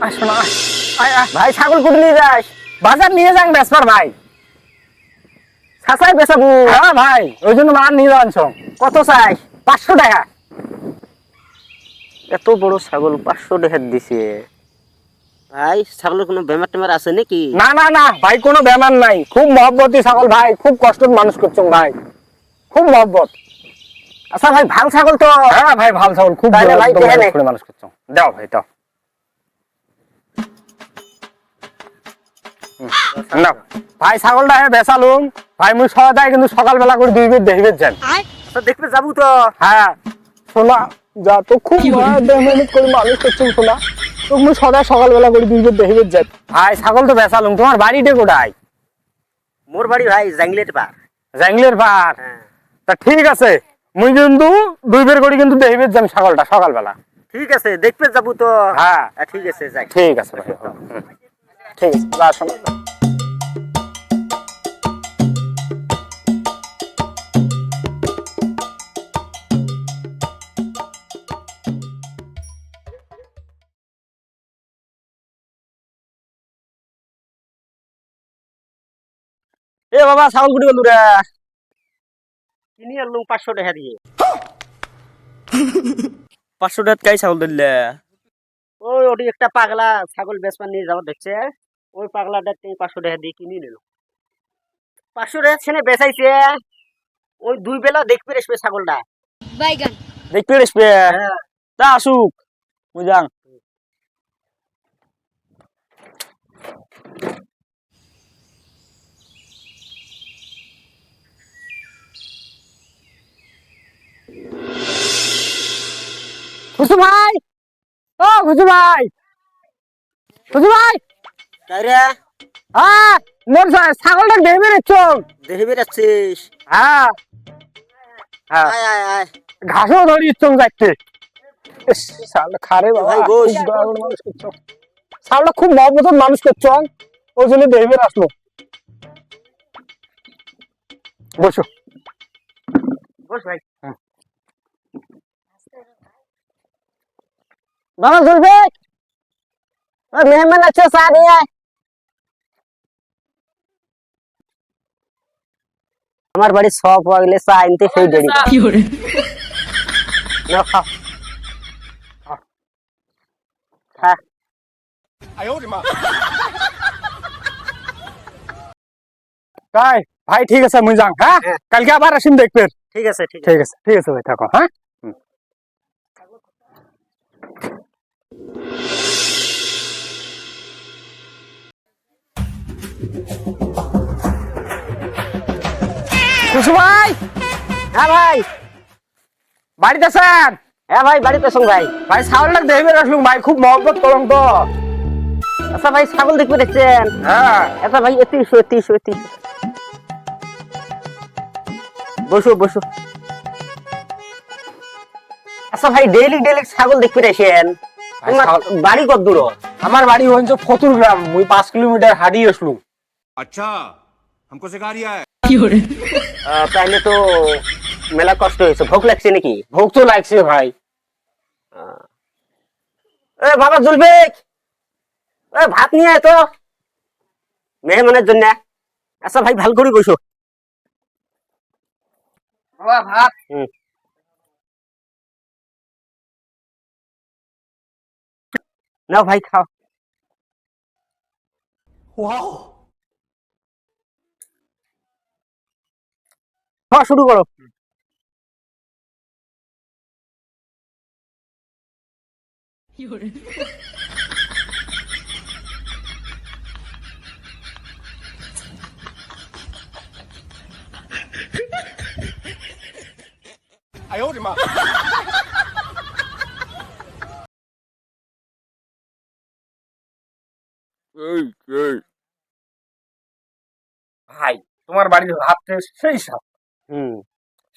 আসো না ভাই, ছাগল কুটে নিয়ে যাস? বাজার নিয়ে যান বেসবার ভাই। ছাসাই বেচাবো? হ্যাঁ ভাই, ওই জন্য মাল নিয়ে যাচ্ছ। কত চাই? 500 টাকা। এত বড় ছাগল 500 টাকা দিছে? ভাই ছাগলের কোনো বেমার টেমার আছে নাকি? না না না ভাই, কোনো বেমার নাই, খুব মহব্বতী ছাগল ভাই, খুব কষ্ট মানুষ করছো ভাই, খুব মহব্বত। আচ্ছা ভাই, ভাল ছাগল তো? হ্যাঁ ভাই, ভালো ছাগল, খুব তাহলে ভাই একদম দেখে মানুষ নে। করে মানুষ করছো। দাও ভাই দাও। না ভাই, ছাগলটা বেচালুম ভাই, মুই সদাই কিন্তু সকালবেলা করে 2 বের দেখবে যান। আচ্ছা দেখতে যাবো তো। হ্যাঁ শোনা, যা তো খুব মেহনত করে মানুষ করছো শোনা, তো মুই সদাই সকালবেলা করে 2 বের দেখবে যান। ভাই ছাগল তো বেচালুম, তোমার বাড়িটা কোথায়? মোর বাড়ি ভাই জাংলেট পার। জাংলের পার? হ্যাঁ তা ঠিক আছে, মুই কিন্তু 2 বের করে কিন্তু দেখবে যাম ছাগলটা সকালবেলা। ঠিক আছে, দেখতে যাবো তো। হ্যাঁ ঠিক আছে যাই। ঠিক আছে ভাই, ঠিক আছে, যা শোনা। এ বাবা, ছাগল কুটি বলু রে। কিনি আনলুম 500 টাকা দিয়ে। 500 টাকা কাই ছাগল দিলে? ওই ওটি একটা পাগলা ছাগল বেচবার নিয়ে যাওয়া দেখছে, ওই পাগলাটা 500 টাকা দিয়ে কিনে নিল। 500 টাকা ছেনে বেচাইছে। ওই 2 বেলা দেখবে আসবে ছাগলটা। বাইগান। দেখতে আসবে? হ্যাঁ। তা আসুক, বুঝাং। খুশু ভাই, ও খুশু ভাই, খুশু ভাই। তাই রে, হ্যাঁ, মোর ছাগলটা দেখবে রেছ? দেখবে যাচ্ছিস? হ্যাঁ হ্যাঁ, আয় আয় আয়। ঘাসও ধরি ইচ্ছং যাইতে। খারে বাবা, ভাই বস। খুব দয়া করে মানুষ করছো, ছাগলটা খুব মহব্বত মানুষ করছো, ওই জন্য দেখবে আসলো। বসো। বস ভাই। বাবা চলবে, মেহমান আছে, চা নিয়ে আয়। আমার বাড়ি সব হয়ে গেলে চা আনতে সেই দেরি। নাও খাও। খা। তাই ভাই, ঠিক আছে মুই যাং। হ্যাঁ, হ্যাঁ। কালকে আবার আসিম দেখবে। ঠিক আছে ঠিক আছে। ঠিক আছে, ঠিক আছে ভাই, থাকো। হ্যাঁ, খুশু ভাই, হ্যাঁ ভাই। বাড়িতে আছেন? হ্যাঁ ভাই, বাড়িতে শুন ভাই। ভাই ছাগলটা দেখবে আসলুম ভাই, খুব মহব্বত করম তো। আচ্ছা ভাই, ছাগল দেখবে দেখছেন? হ্যাঁ আচ্ছা ভাই, এতে ইস্যু এতে ইস্যু এতে ইস্যু। বসো বসো। আচ্ছা ভাই, ডেইলি ডেইলি ছাগল দেখতে আসেন? ভাই, তোমার বাড়ি কত দূর? আমার বাড়ি হচ্ছে ফতুর গ্রাম, মুই 5 কিলোমিটার হাঁটি আসলুম। अच्छा हमको सिखा रिया है। তাহলে তো মেলা কষ্ট হয়েছে, ভোক লাগছে নাকি? ভোগ তো লাগছে ভাই। এ বাবা জুলবেক, এ ভাত নিয়ে আয় তো মেহমানের জন্য। আচ্ছা ভাই, ভাল করে বসো। বাবা ভাত। নাও ভাই, খাও। খাওয়া শুরু করো। ভাই তোমার বাড়ির ভাত খেয়ে সেই স্বাদ, হুম।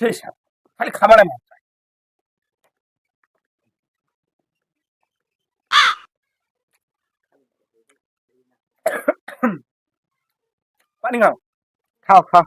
সেই স্বাদ, খালি খাবারে মন চায়। পানি খাও। খাও খাও।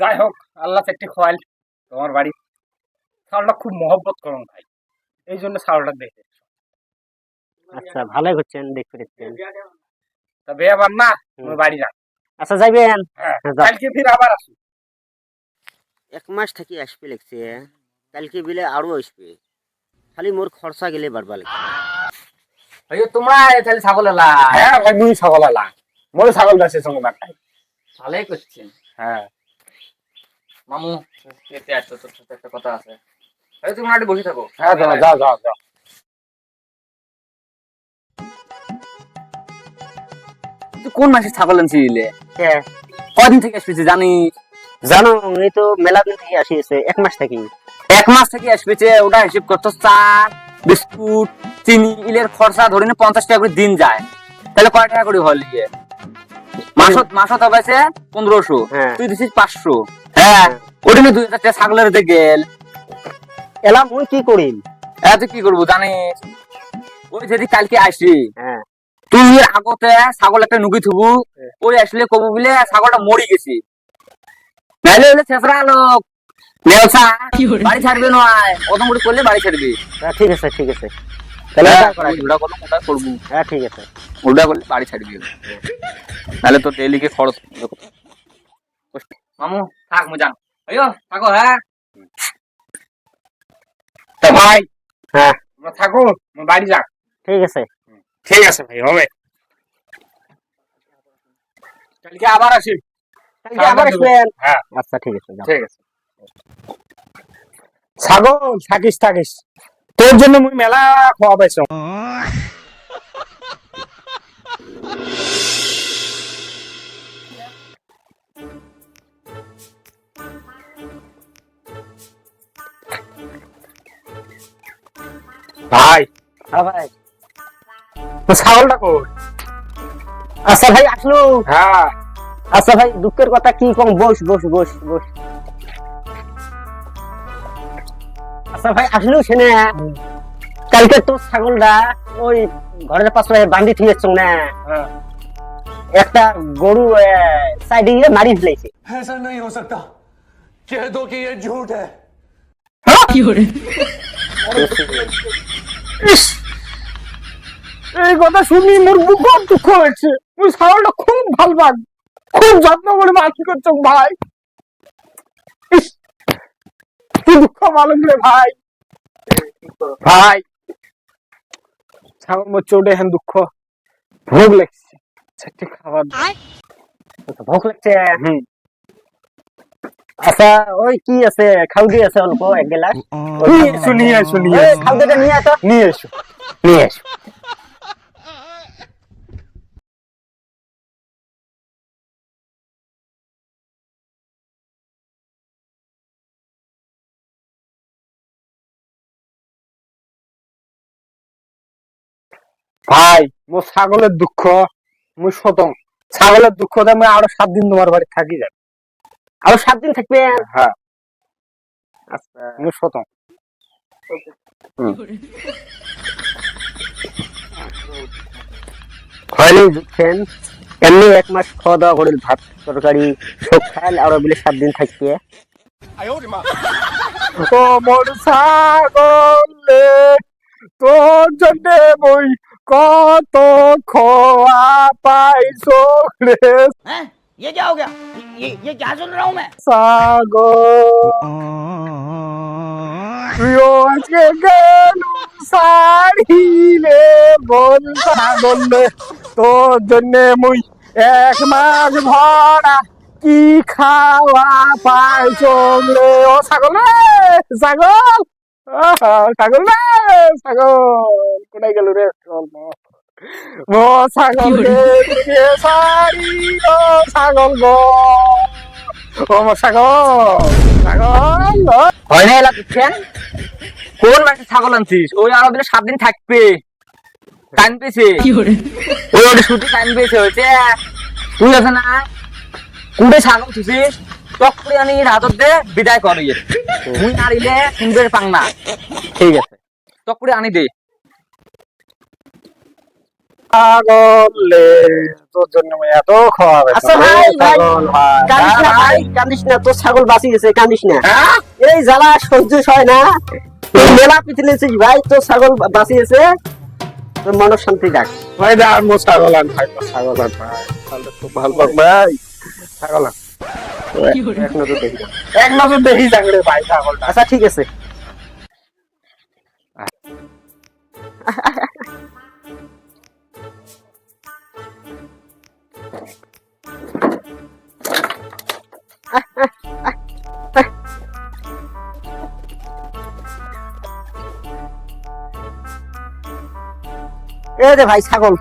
যাই হোক আল্লাহ একটি খোয়াল তোমার বাড়ি ছাগলটা খুব মহব্বত করুন ভাই, এই জন্য ছাগলটা দেখে। আচ্ছা ভালোই করছেন, দেখতে দেখছেন। তা বেয়াবার না তুমি বাড়ি যান। আচ্ছা যাইবেন? হ্যাঁ হ্যাঁ, যাও। কালকে ফির আবার আসি। 1 মাস থাকি আসবে লাগছে, কালকে বিলে আরো আসবে, খালি মোর খরচা গেলে বাড়বা লাগছে। ভাইও তোমরা তাহলে ছাগল এলা হ্যাঁ ভাই মুই ছাগল আলা, মোরে ছাগল বেঁচে সঙ্গে বাটাই। ভালোই করছেন। হ্যাঁ মামু এতে আসো, তোর সাথে একটা কথা আছে। ভাই তুমি একটু বসে থাকো। হ্যাঁ যাও যাও যাও যাও। তুই কোন মাসে ছাগল আনছিলে? হ্যাঁ কদিন থেকে আসতেছে জানি? জানো, এই তো মেলা দিন থেকে আসিয়েছে, 1 মাস থাকি। 1 মাস থেকে আসতেছে, ওটা হিসেব করতো চা বিস্কুট চিনি ইলের খরচা ধরে নে 50 টাকা করে দিন যায়, তাহলে কয় টাকা করে হল ইয়ে? মাসত পাইছে 1500, হ্যাঁ। তুই দিছিস 500। হ্যাঁ ওটা নিয়ে 2000 টাকা ছাগলের দিকে গেল। এলা মুই কি করিম? তুই কি করবো জানিস? ওই যদি কালকে আসি হ্যাঁ তুই আগতে ছাগল একটা নুকি থুবু, ওই আসলে কবু বলে ছাগলটা মরি গেছি, নাইলে হলে ছেঁচড়া লোক নেলসা বাড়ি ছাড়বে নয়, অত করে করলে বাড়ি ছাড়বি। হ্যাঁ, ঠিক আছে ঠিক আছে, তাহলে হ্যাঁ, ওটা করা যাবে। ওটা করবো, ওটা করবো, হ্যাঁ ঠিক আছে। ওটা করলে বাড়ি ছাড়বি, নাহলে তো ডেলিকে খরচ। মামু থাক মু যান, আইও থাকো। হ্যাঁ তা ভাই হ্যাঁ তোমরা থাকো, আমি বাড়ি যাক। ঠিক আছে। ঠিক আছে ভাই, হবে। কালকে আবার আসি। কালকে আবার আসবেন? হ্যাঁ আচ্ছা ঠিক আছে, যাও। ঠিক আছে। ছাগল থাকিস থাকিস, তোর জন্য মুই মেলা খাওয়া পাইছ। ভাই হ্যাঁ ভাই। তো ছাগলটা কই? আচ্ছা ভাই আসলো। হ্যাঁ আচ্ছা ভাই, দুঃখের কথা কি কম, বস বস বস বস। আচ্ছা ভাই আসলো সেনে, কালকে তোর ছাগলটা ওই ঘরের পাশে বান্ডি থিয়েছ না, হ্যাঁ। একটা গরু সাইডে গিয়ে মারি ফেলেছে। ऐसा नहीं हो सकता, कह दो कि ये झूठ है। ইস, এই কথা শুনি মোর বুক দুঃখ হয়েছে। ওই ছাগলটা খুব ভালো পাক, খুব যত্ন করে মানুষ করছ ভাই। ইস, কি দুঃখ মালুম রে ভাই। ভাই ছাগল মোর চোটে হেন দুঃখ, ভোগ লাগছে, চারটে খাবার দাও। ভোগ লাগছে? হুম। আচ্ছা ওই কি আছে, খাউদি আছে অল্প 1 গ্লাস। নিয়ে এসো নিয়ে এসো নিয়ে এই এসো খাউদিটা নিয়ে আসো, নিয়ে এসো। নিয়ে এসো। ভাই মোর ছাগলের দুঃখ মুই শতম, ছাগলের দুঃখ দে মুই আরো 7 দিন তোমার বাড়ি থাকি যাবে। আরো 7 দিন থাকবে? হ্যাঁ আচ্ছা মুই শতম। হয়নি বুঝছেন, এমনি 1 মাস খাওয়া দাওয়া করে ভাত তরকারি সব খাইল, আরো বলে 7 দিন থাকবে। ও মোর ছাগল রে, তোর জন্য মুই কত খোয়া পাইছো রে ये क्या हो गया? ये क्या सुन रहा हूँ मैं? ছাগল। তুইও আজকে গেলু সারিলে বল ছাগল রে, তোর জন্য মুই 1 মাস ভরা কি খাওয়া পাইছো রে। ও ছাগল রে, ছাগল, ছাগল রে, ছাগল কোথায় গেল রে? ও ছাগল রে, তুই সারি ও ছাগল গো, ও আমার ছাগল, ছাগল ও। হয় না এলা বুঝছেন? কোন মাসে ছাগল আনছিস? ওই আরো দিলে 7 দিন থাকবে, টাইম পেয়েছে, ওই ওটা ছুটি টাইম পেয়েছে হয়েছে। তুই আছে না কুড়ে ছাগল থুছিস, টক করে আনি হাতত দে বিদায় কর ইয়ে, তুই নারিলে শুনবে পাং না। ঠিক আছে। টক করে আনি দে। ছাগল তোর জন্য আমি এত খাওয়াবে আচ্ছা ভাই, ভাই, কান্দিস না ভাই, কান্দিস না, তোর ছাগল বাঁচি গেছে, কান্দিস না। এই জ্বালা সহ্য হয় না, তুই মেলা পিছলেছিস ভাই, তোর ছাগল বাঁচি গেছে, তোর মনের শান্তি ডাক। ভাই দা মো ছাগল আন ভাই ছাগল আন ভাই ছাগলটা খুব ভালো পাক ভাই ছাগল আন এক নজর দেখি না। এক নজর দেখি যাংরে ভাই ছাগলটা আচ্ছা ঠিক আছে। এই যে ভাই ছাগল,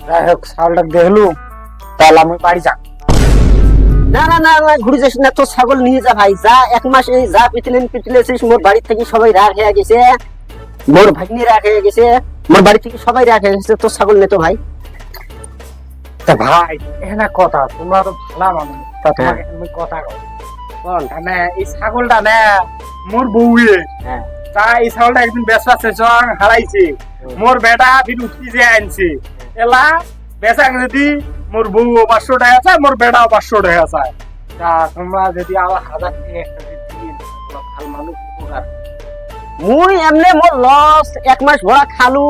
যাই হোক ছাগলটা দেখলু তাহলে আমি বাড়ি যাক না না না না, ঘুরে যাস না, তোর ছাগল নিয়ে যা ভাই, যা। এক মাস এই যা পিছলেছিস, মোর বাড়ি থেকে সবাই রাগ হয়ে গেছে, মোর ভাগ্নি রাগ হয়ে গেছে, মোর বাড়ি থেকে সবাই রাগ হয়ে গেছে, তোর ছাগল নে তো ভাই। তা ভাই এখানে কথা তোমরা তো ভালো মানুষ তা তোমাকে আমি কথা কই বল। মানে এই ছাগলটা না মোর বউয়ে হ্যাঁ তা এই ছাগলটা একদিন বেচা সেসং হারাইছে মোর বেটা ফির উঠি যে আনছে এলা বেচা যদি মোর বউ 500 টাকা চায় মোর বেটাও 500 টাকা চায় তা তোমরা যদি আবার 1000 টাকা একটা দিন তোমরা ভালো মানুষ উপকার মুই এমনি মোর লস, এক মাস ভরা খালু,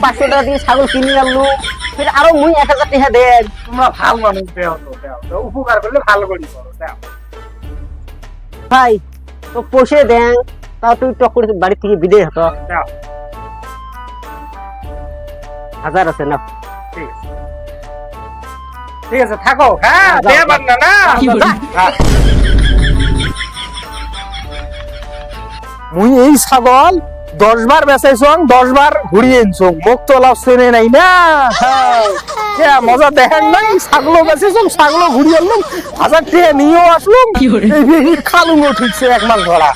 500 টাকা দিয়ে ছাগল কিনে আনলু, ফির আরো মুই 1000 টাকা দেন। তোমরা ভালো মানুষ দেও তো দেও উপকার করলে ভালো করি করো দেও ভাই তো পোষে দেন, তাও তুই টক করে বাড়ি থেকে বিদায় হতো। দেও 1000 আছে না? ঠিক আছে ঠিক আছে থাকো হ্যাঁ যাও, দেবার না না হ্যাঁ। মুই এই ছাগল 10 বার বেচাইছং 10 বার ঘুরিয়ে আনছং মুখ তো লাভ শুনে নাই না হ্যাঁ মজা দেখেন নাই ছাগল বেচাইছং ছাগল ঘুরিয়ে আনলাম 1000 টাকা নিয়েও আসলাম খালুঙ্গো ঠিকছে 1 মাস ধরা